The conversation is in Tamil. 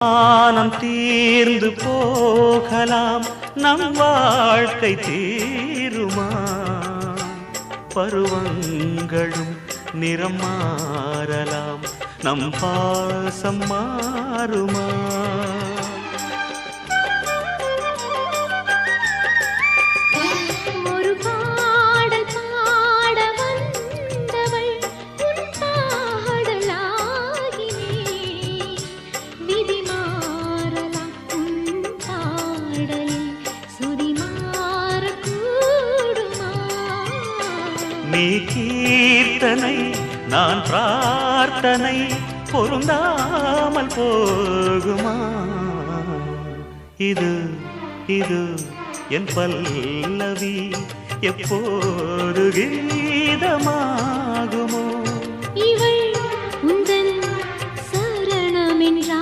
ஆனம் தீர்ந்து போகலாம், நம் வாழ்க்கை தீருமா? பருவங்களும் நிறம் மாறலாம், நம் பாசம் மாறுமா? நீ கீர்த்தனை நான் பிரார்த்தனை, பொருந்தாமல் போகுமா? இது இது என் பல்லவி எப்போது கீதமாகுமோ? இவள் உந்தன் சரணமென்றா